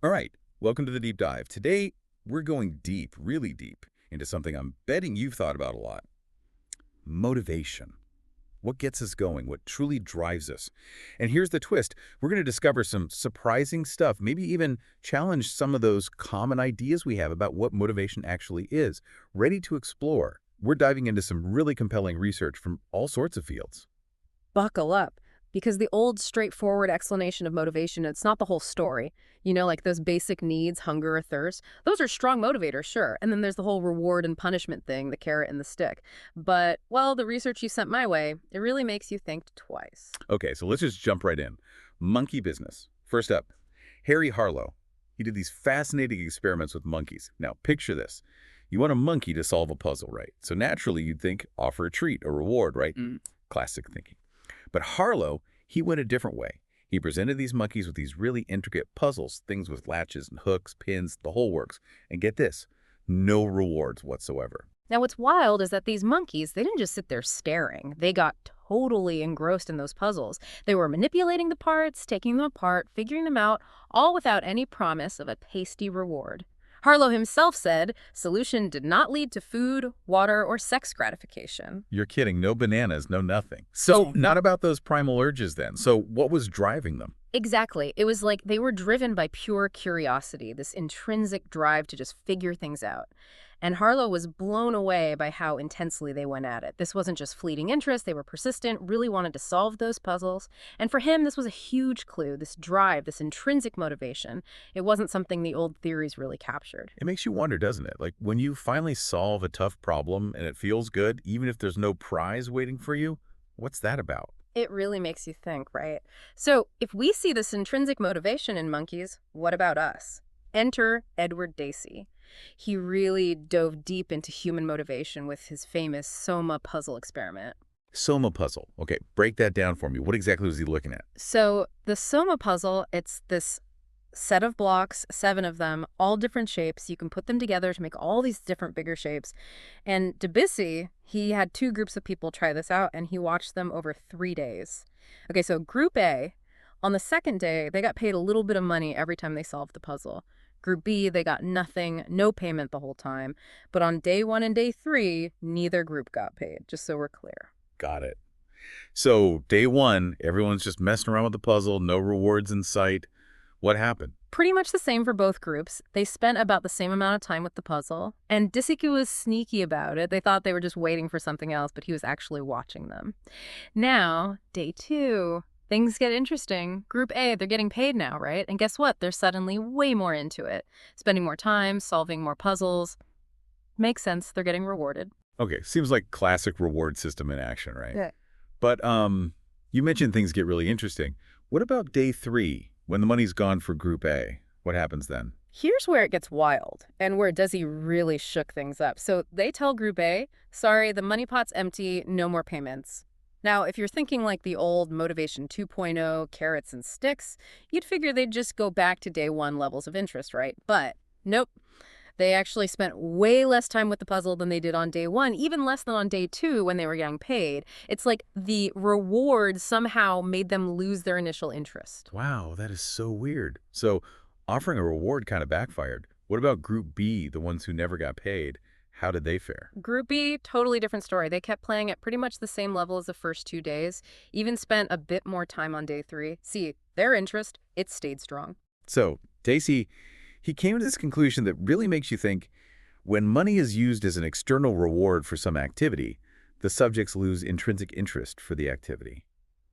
All right, welcome to the deep dive. Today, we're going deep, really deep, into something I'm betting you've thought about a lot. Motivation. What gets us going? What truly drives us? And here's the twist. We're going to discover some surprising stuff, maybe even challenge some of those common ideas we have about what motivation actually is. Ready to explore? We're diving into some really compelling research from all sorts of fields. Buckle up. Because the old, straightforward explanation of motivation, it's not the whole story. Like those basic needs, hunger or thirst, those are strong motivators, sure. And then there's the whole reward and punishment thing, the carrot and the stick. But, well, the research you sent my way, it really makes you think twice. Okay, so let's just jump right in. Monkey business. First up, Harry Harlow. He did these fascinating experiments with monkeys. Now, picture this. You want a monkey to solve a puzzle, right? So naturally, you'd think offer a treat, a reward, right? Classic thinking. But Harlow, he went a different way. He presented these monkeys with these really intricate puzzles, things with latches and hooks, pins, the whole works. And get this, no rewards whatsoever. Now, what's wild is that these monkeys, they didn't just sit there staring. They got totally engrossed in those puzzles. They were manipulating the parts, taking them apart, figuring them out, all without any promise of a tasty reward. Harlow himself said solution did not lead to food, water, or sex gratification. You're kidding, no bananas, no nothing. So not about those primal urges then. So what was driving them? Exactly. It was like they were driven by pure curiosity, this intrinsic drive to just figure things out. And Harlow was blown away by how intensely they went at it. This wasn't just fleeting interest, they were persistent, really wanted to solve those puzzles. And for him, this was a huge clue, this drive, this intrinsic motivation. It wasn't something the old theories really captured. It makes you wonder, doesn't it? Like when you finally solve a tough problem and it feels good, even if there's no prize waiting for you, what's that about? It really makes you think, right? So, if we see this intrinsic motivation in monkeys, what about us? Enter Edward Dacey. He really dove deep into human motivation with his famous Soma puzzle experiment. Soma puzzle. Okay, break that down for me. What exactly was he looking at? So, the Soma puzzle, it's this set of blocks, 7 of them, all different shapes. You can put them together to make all these different bigger shapes. And Debussy, he had 2 groups of people try this out, and he watched them over 3 days. Okay, so Group A, on the second day, they got paid a little bit of money every time they solved the puzzle. Group B, they got nothing, no payment the whole time. But on day 1 and day 3, neither group got paid, just so we're clear. Got it. So day one, everyone's just messing around with the puzzle, no rewards in sight. What happened? Pretty much the same for both groups. They spent about the same amount of time with the puzzle, and Disiku was sneaky about it. They thought they were just waiting for something else, but he was actually watching them. Now, day 2, things get interesting. Group A, they're getting paid now, right? And guess what? They're suddenly way more into it, spending more time, solving more puzzles. Makes sense. They're getting rewarded. Okay, seems like classic reward system in action, right? Yeah. But you mentioned things get really interesting. What about day 3, when the money's gone for Group A? What happens then? Here's where it gets wild and where Desi really shook things up. So they tell Group A, sorry, the money pot's empty, no more payments. Now, if you're thinking like the old Motivation 2.0, carrots and sticks, you'd figure they'd just go back to day 1 levels of interest, right? But nope. They actually spent way less time with the puzzle than they did on day 1, even less than on day 2 when they were getting paid. It's like the reward somehow made them lose their initial interest. Wow, that is so weird. So offering a reward kind of backfired. What about Group B, the ones who never got paid? How did they fare? Group B, totally different story. They kept playing at pretty much the same level as the first 2 days, even spent a bit more time on day 3. See, their interest, it stayed strong. So Dacey, he came to this conclusion that really makes you think when money is used as an external reward for some activity, the subjects lose intrinsic interest for the activity.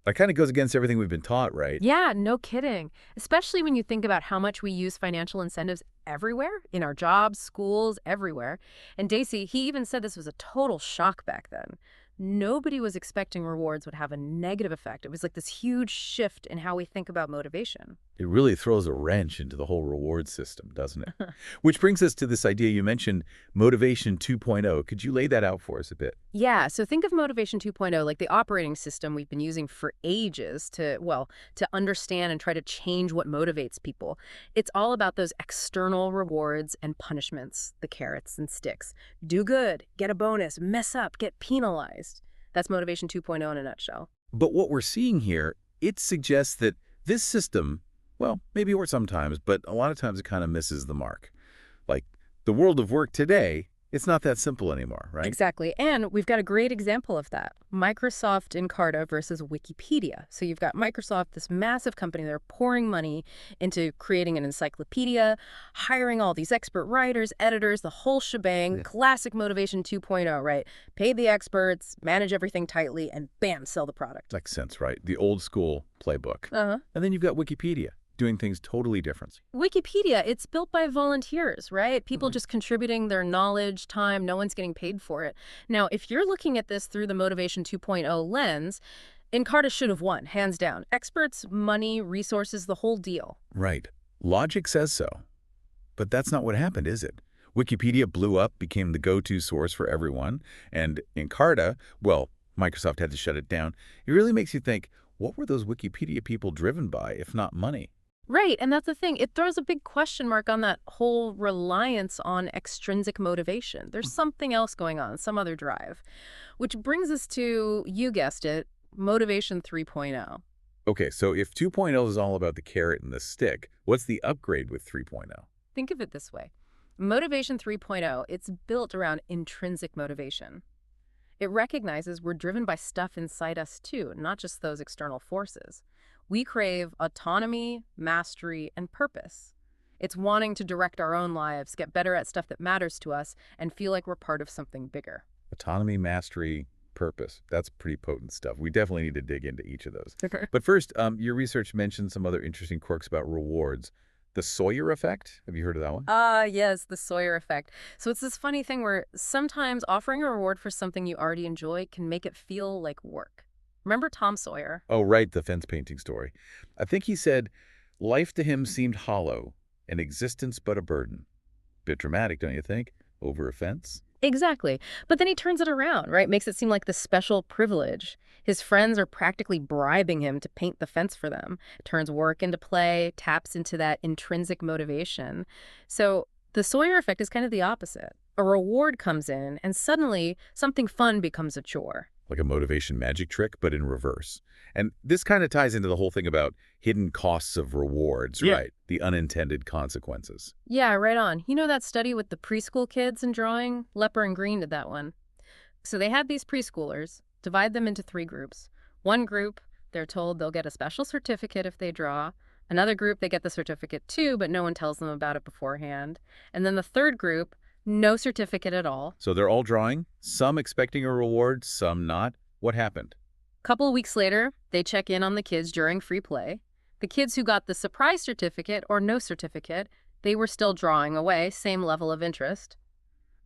That kind of goes against everything we've been taught, right? Yeah, no kidding. Especially when you think about how much we use financial incentives everywhere, in our jobs, schools, everywhere. And Dacey, he even said this was a total shock back then. Nobody was expecting rewards would have a negative effect. It was like this huge shift in how we think about motivation. It really throws a wrench into the whole reward system, doesn't it? Which brings us to this idea you mentioned, Motivation 2.0. Could you lay that out for us a bit? Yeah, so think of Motivation 2.0 like the operating system we've been using for ages to, well, to understand and try to change what motivates people. It's all about those external rewards and punishments, the carrots and sticks. Do good, get a bonus, mess up, get penalized. That's Motivation 2.0 in a nutshell. But what we're seeing here, it suggests that this system Well, maybe or sometimes, but a lot of times it kind of misses the mark. Like, the world of work today, it's not that simple anymore, right? Exactly. And we've got a great example of that. Microsoft Encarta versus Wikipedia. So you've got Microsoft, this massive company, they're pouring money into creating an encyclopedia, hiring all these expert writers, editors, the whole shebang, Yeah. classic motivation 2.0, right? Pay the experts, manage everything tightly, and bam, sell the product. Makes sense, right? The old school playbook. Uh-huh. And then you've got Wikipedia doing things totally different. Wikipedia, it's built by volunteers, right? People Mhm. just contributing their knowledge, time, no one's getting paid for it. Now, if you're looking at this through the Motivation 2.0 lens, Encarta should have won, hands down. Experts, money, resources, the whole deal. Right. Logic says so. But that's not what happened, is it? Wikipedia blew up, became the go-to source for everyone, and Encarta, well, Microsoft had to shut it down. It really makes you think, what were those Wikipedia people driven by, if not money? Right, and that's the thing. It throws a big question mark on that whole reliance on extrinsic motivation. There's something else going on, some other drive. Which brings us to, you guessed it, Motivation 3.0. Okay, so if 2.0 is all about the carrot and the stick, what's the upgrade with 3.0? Think of it this way. Motivation 3.0, it's built around intrinsic motivation. It recognizes we're driven by stuff inside us too, not just those external forces. We crave autonomy, mastery, and purpose. It's wanting to direct our own lives, get better at stuff that matters to us, and feel like we're part of something bigger. Autonomy, mastery, purpose. That's pretty potent stuff. We definitely need to dig into each of those. Okay. But first, your research mentioned some other interesting quirks about rewards. The Sawyer effect? Have you heard of that one? Yes, the Sawyer effect. So it's this funny thing where sometimes offering a reward for something you already enjoy can make it feel like work. Remember Tom Sawyer? Oh, right, the fence painting story. I think he said, life to him seemed hollow, and existence but a burden. Bit dramatic, don't you think? Over a fence? Exactly. But then he turns it around, right? Makes it seem like this special privilege. His friends are practically bribing him to paint the fence for them. Turns work into play, taps into that intrinsic motivation. So the Sawyer effect is kind of the opposite. A reward comes in, and suddenly something fun becomes a chore. Like a motivation magic trick, but in reverse. And this kind of ties into the whole thing about hidden costs of rewards, Yeah. right? The unintended consequences. Yeah, right on. You know that study with the preschool kids and drawing? Lepper and Green did that one. So they had these preschoolers, divide them into 3 groups. One group, they're told they'll get a special certificate if they draw. Another group, they get the certificate too, but no one tells them about it beforehand. And then the third group, no certificate at all. So they're all drawing, some expecting a reward, some not. What happened? Couple weeks later, they check in on the kids during free play. The kids who got the surprise certificate or no certificate, they were still drawing away, same level of interest.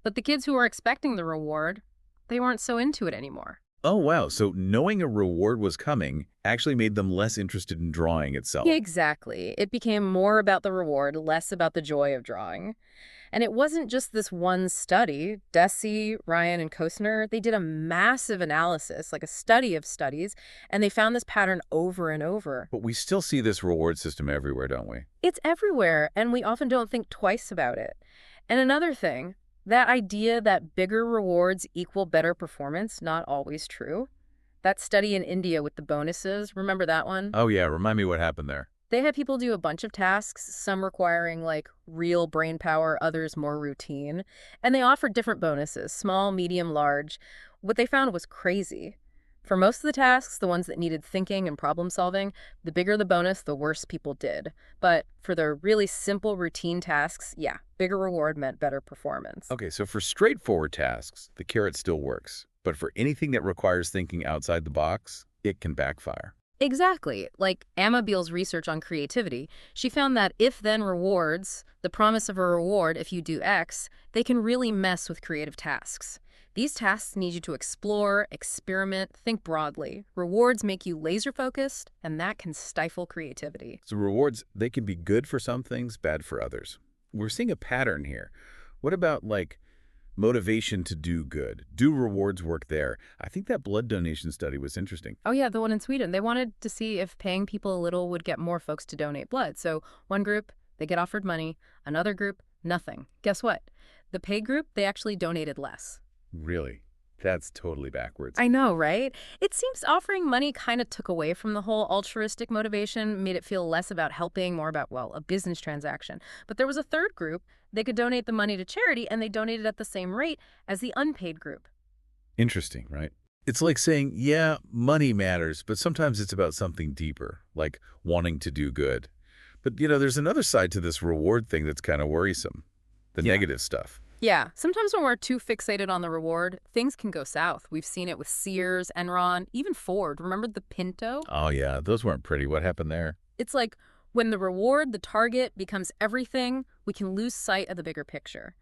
But the kids who were expecting the reward, they weren't so into it anymore. Oh, wow. So knowing a reward was coming actually made them less interested in drawing itself. Exactly. It became more about the reward, less about the joy of drawing. And it wasn't just this one study. Deci, Ryan, and Kostner, they did a massive analysis, like a study of studies, and they found this pattern over and over. But we still see this reward system everywhere, don't we? It's everywhere, and we often don't think twice about it. And another thing, that idea that bigger rewards equal better performance, not always true. That study in India with the bonuses, remember that one? Oh, yeah. Remind me what happened there. They had people do a bunch of tasks, some requiring like real brain power, others more routine. And they offered different bonuses, small, medium, large. What they found was crazy. For most of the tasks, the ones that needed thinking and problem solving, the bigger the bonus, the worse people did. But for the really simple routine tasks, yeah, bigger reward meant better performance. Okay, so for straightforward tasks, the carrot still works. But for anything that requires thinking outside the box, it can backfire. Exactly. Like Amma Beal's research on creativity, she found that if-then rewards, the promise of a reward if you do X, they can really mess with creative tasks. These tasks need you to explore, experiment, think broadly. Rewards make you laser-focused, and that can stifle creativity. So rewards, they can be good for some things, bad for others. We're seeing a pattern here. What about, like, motivation to do good? Do rewards work there? I think that blood donation study was interesting. Oh yeah, the one in Sweden. They wanted to see if paying people a little would get more folks to donate blood. So one group, they get offered money. Another group, nothing. Guess what? The paid group, they actually donated less. Really? That's totally backwards. I know, right? It seems offering money kind of took away from the whole altruistic motivation, made it feel less about helping, more about, well, a business transaction. But there was a third group. They could donate the money to charity, and they donated at the same rate as the unpaid group. Interesting, right? It's like saying, yeah, money matters, but sometimes it's about something deeper, like wanting to do good. But, there's another side to this reward thing that's kind of worrisome, the Yeah. negative stuff. Yeah, sometimes when we're too fixated on the reward, things can go south. We've seen it with Sears, Enron, even Ford. Remember the Pinto? Oh, yeah, those weren't pretty. What happened there? It's like when the reward, the target, becomes everything, we can lose sight of the bigger picture.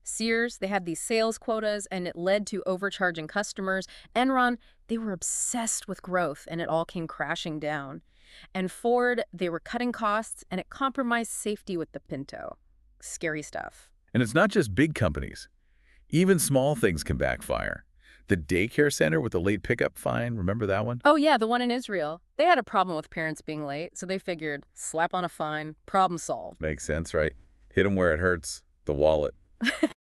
Sears, they had these sales quotas, and it led to overcharging customers. Enron, they were obsessed with growth, and it all came crashing down. And Ford, they were cutting costs, and it compromised safety with the Pinto. Scary stuff. And it's not just big companies. Even small things can backfire. The daycare center with the late pickup fine, remember that one? Oh, yeah, the one in Israel. They had a problem with parents being late, so they figured, slap on a fine, problem solved. Makes sense, right? Hit them where it hurts, the wallet.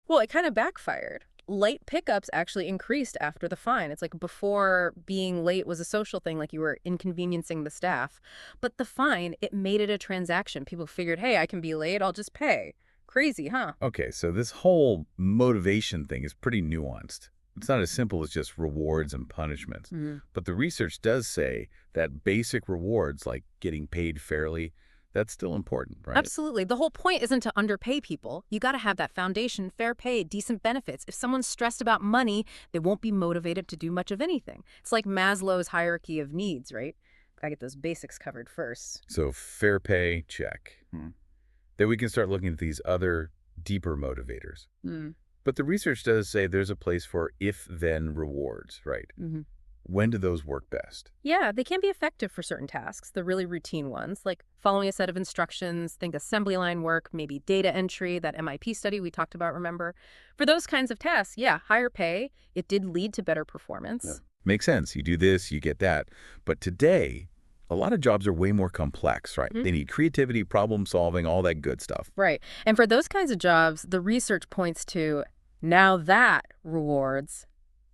Well, it kind of backfired. Late pickups actually increased after the fine. It's like before being late was a social thing, like you were inconveniencing the staff. But the fine, it made it a transaction. People figured, hey, I can be late, I'll just pay. Crazy, huh? Okay, so this whole motivation thing is pretty nuanced. It's not as simple as just rewards and punishments. But the research does say that basic rewards, like getting paid fairly, that's still important, right? Absolutely. The whole point isn't to underpay people. You got to have that foundation, fair pay, decent benefits. If someone's stressed about money, they won't be motivated to do much of anything. It's like Maslow's hierarchy of needs, right? Gotta get those basics covered first. So fair pay, check. Then we can start looking at these other, deeper motivators. But the research does say there's a place for if-then rewards, right? When do those work best? Yeah, they can be effective for certain tasks, the really routine ones, like following a set of instructions, think assembly line work, maybe data entry, that MIP study we talked about, remember? For those kinds of tasks, yeah, higher pay, it did lead to better performance. Makes sense. You do this, you get that. But today, a lot of jobs are way more complex, right? They need creativity, problem solving, all that good stuff. Right. And for those kinds of jobs, the research points to now that rewards,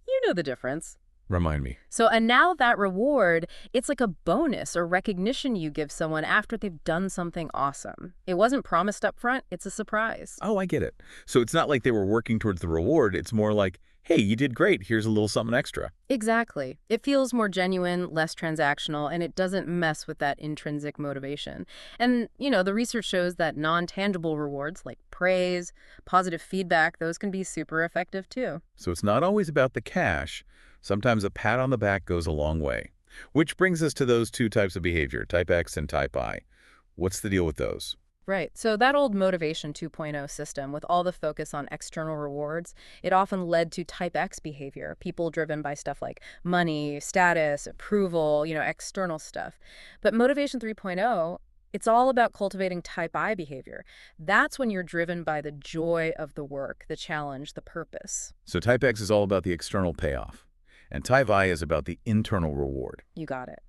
you know the difference. Remind me. So a now that reward, it's like a bonus or recognition you give someone after they've done something awesome. It wasn't promised up front, it's a surprise. Oh, I get it. So it's not like they were working towards the reward. It's more like, hey, you did great. Here's a little something extra. Exactly. It feels more genuine, less transactional, and it doesn't mess with that intrinsic motivation. And, the research shows that non-tangible rewards like praise, positive feedback, those can be super effective too. So it's not always about the cash. Sometimes a pat on the back goes a long way. Which brings us to those two types of behavior, type X and type I. What's the deal with those? Right. So that old Motivation 2.0 system, with all the focus on external rewards, it often led to type X behavior, people driven by stuff like money, status, approval, external stuff. But Motivation 3.0, it's all about cultivating type I behavior. That's when you're driven by the joy of the work, the challenge, the purpose. So type X is all about the external payoff, and type I is about the internal reward. You got it.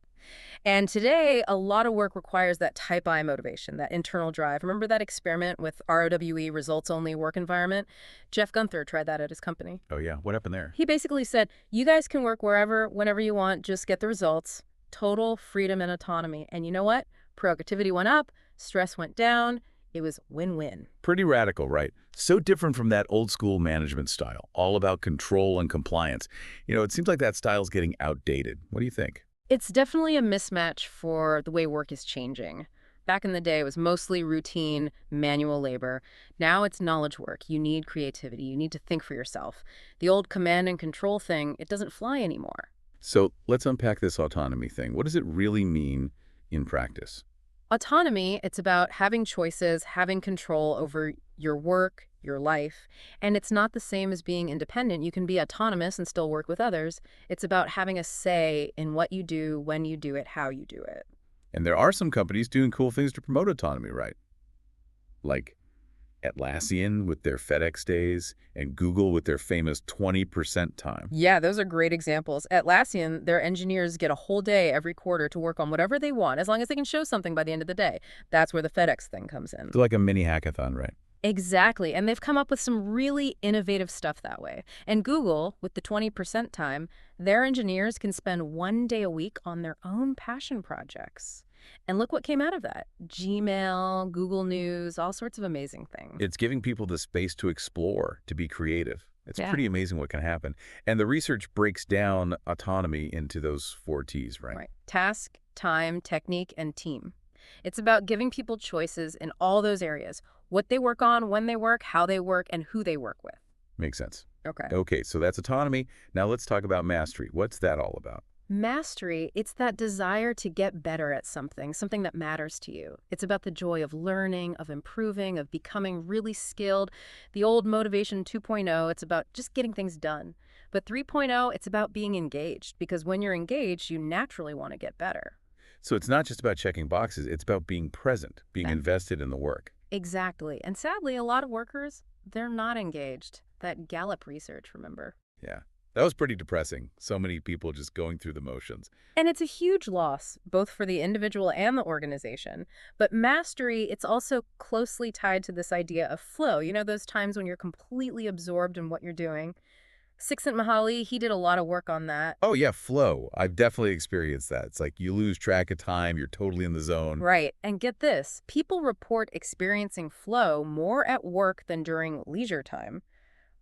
And today, a lot of work requires that type I motivation, that internal drive. Remember that experiment with ROWE, results-only work environment? Jeff Gunther tried that at his company. Oh, yeah? What happened there? He basically said, you guys can work wherever, whenever you want, just get the results. Total freedom and autonomy. And you know what? Productivity went up, stress went down. It was win-win. Pretty radical, right? So different from that old-school management style, all about control and compliance. It seems like that style is getting outdated. What do you think? It's definitely a mismatch for the way work is changing. Back in the day, it was mostly routine, manual labor. Now it's knowledge work. You need creativity. You need to think for yourself. The old command and control thing, it doesn't fly anymore. So let's unpack this autonomy thing. What does it really mean in practice? Autonomy, it's about having choices, having control over your work, your life. And it's not the same as being independent. You can be autonomous and still work with others. It's about having a say in what you do, when you do it, how you do it. And there are some companies doing cool things to promote autonomy, right? Like Atlassian with their FedEx days and Google with their famous 20% time. Yeah, those are great examples. Atlassian, their engineers get a whole day every quarter to work on whatever they want, as long as they can show something by the end of the day. That's where the FedEx thing comes in. It's like a mini hackathon, right? Exactly. And they've come up with some really innovative stuff that way. And Google, with the 20% time, their engineers can spend 1 day a week on their own passion projects. And look what came out of that. Gmail, Google News, all sorts of amazing things. It's giving people the space to explore, to be creative. It's Yeah. pretty amazing what can happen. And the research breaks down autonomy into those 4 T's, right? Right. Task, time, technique, and team. It's about giving people choices in all those areas. What they work on, when they work, how they work, and who they work with. Makes sense. Okay. Okay, so that's autonomy. Now let's talk about mastery. What's that all about? Mastery, it's that desire to get better at something that matters to you. It's about the joy of learning, of improving, of becoming really skilled. The old motivation 2.0, it's about just getting things done. But 3.0, it's about being engaged, because when you're engaged, you naturally want to get better. So it's not just about checking boxes. It's about being present, being Yeah. invested in the work. Exactly. And sadly, a lot of workers, they're not engaged. That Gallup research, remember? Yeah, that was pretty depressing. So many people just going through the motions. And it's a huge loss, both for the individual and the organization. But mastery, it's also closely tied to this idea of flow. You know, those times when you're completely absorbed in what you're doing. Csikszentmihalyi, he did a lot of work on that. Oh, yeah, flow. I've definitely experienced that. It's like you lose track of time. You're totally in the zone. Right. And get this, people report experiencing flow more at work than during leisure time,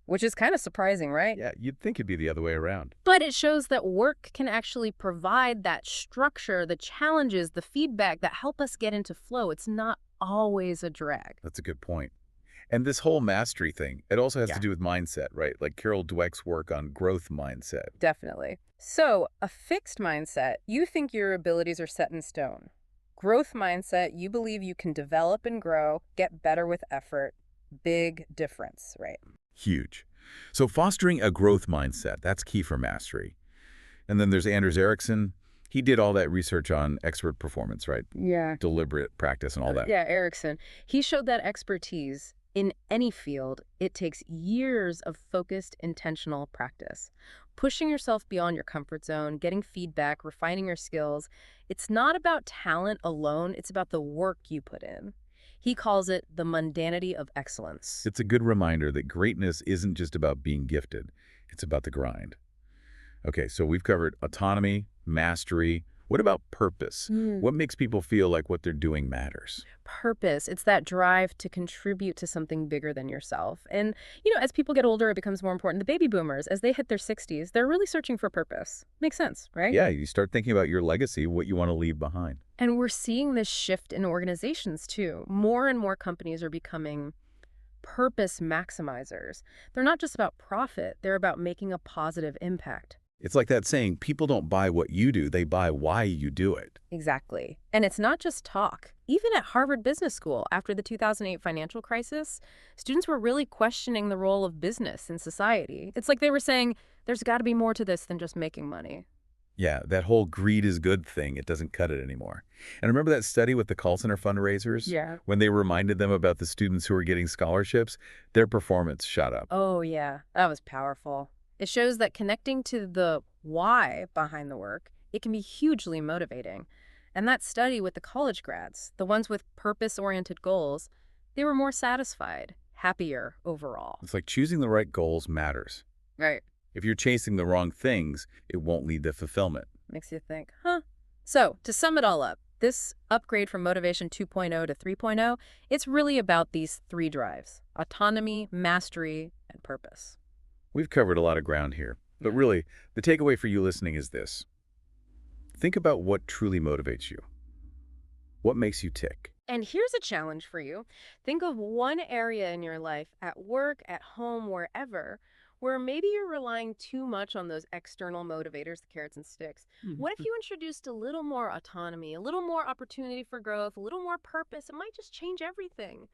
which is kind of surprising, right? Yeah, you'd think it'd be the other way around. But it shows that work can actually provide that structure, the challenges, the feedback that help us get into flow. It's not always a drag. That's a good point. And this whole mastery thing, it also has Yeah. to do with mindset, right? Like Carol Dweck's work on growth mindset. Definitely. So, a fixed mindset, you think your abilities are set in stone. Growth mindset, you believe you can develop and grow, get better with effort. Big difference, right? Huge. So fostering a growth mindset, that's key for mastery. And then there's Anders Ericsson. He did all that research on expert performance, right? Yeah. Deliberate practice and all that. Yeah, Erickson. He showed that expertise in any field, it takes years of focused, intentional practice. Pushing yourself beyond your comfort zone, getting feedback, refining your skills. It's not about talent alone, it's about the work you put in. He calls it the mundanity of excellence. It's a good reminder that greatness isn't just about being gifted. It's about the grind. Okay, so we've covered autonomy, mastery. What about purpose? What makes people feel like what they're doing matters? Purpose, it's that drive to contribute to something bigger than yourself. And, you know, as people get older, it becomes more important. The baby boomers, as they hit their 60s, they're really searching for purpose. Makes sense, right? Yeah, you start thinking about your legacy, what you want to leave behind. And we're seeing this shift in organizations, too. More and more companies are becoming purpose maximizers. They're not just about profit, they're about making a positive impact. It's like that saying, people don't buy what you do, they buy why you do it. Exactly. And it's not just talk. Even at Harvard Business School, after the 2008 financial crisis, students were really questioning the role of business in society. It's like they were saying, there's got to be more to this than just making money. Yeah, that whole greed is good thing, it doesn't cut it anymore. And remember that study with the call center fundraisers? Yeah. When they reminded them about the students who were getting scholarships, their performance shot up. Oh, yeah. That was powerful. It shows that connecting to the why behind the work, it can be hugely motivating. And that study with the college grads, the ones with purpose-oriented goals, they were more satisfied, happier overall. It's like choosing the right goals matters. Right. If you're chasing the wrong things, it won't lead to fulfillment. Makes you think, huh? So, to sum it all up, this upgrade from Motivation 2.0 to 3.0, it's really about these three drives: autonomy, mastery, and purpose. We've covered a lot of ground here, but really, the takeaway for you listening is this. Think about what truly motivates you. What makes you tick? And here's a challenge for you. Think of one area in your life, at work, at home, wherever, where maybe you're relying too much on those external motivators, the carrots and sticks. What if you introduced a little more autonomy, a little more opportunity for growth, a little more purpose? It might just change everything.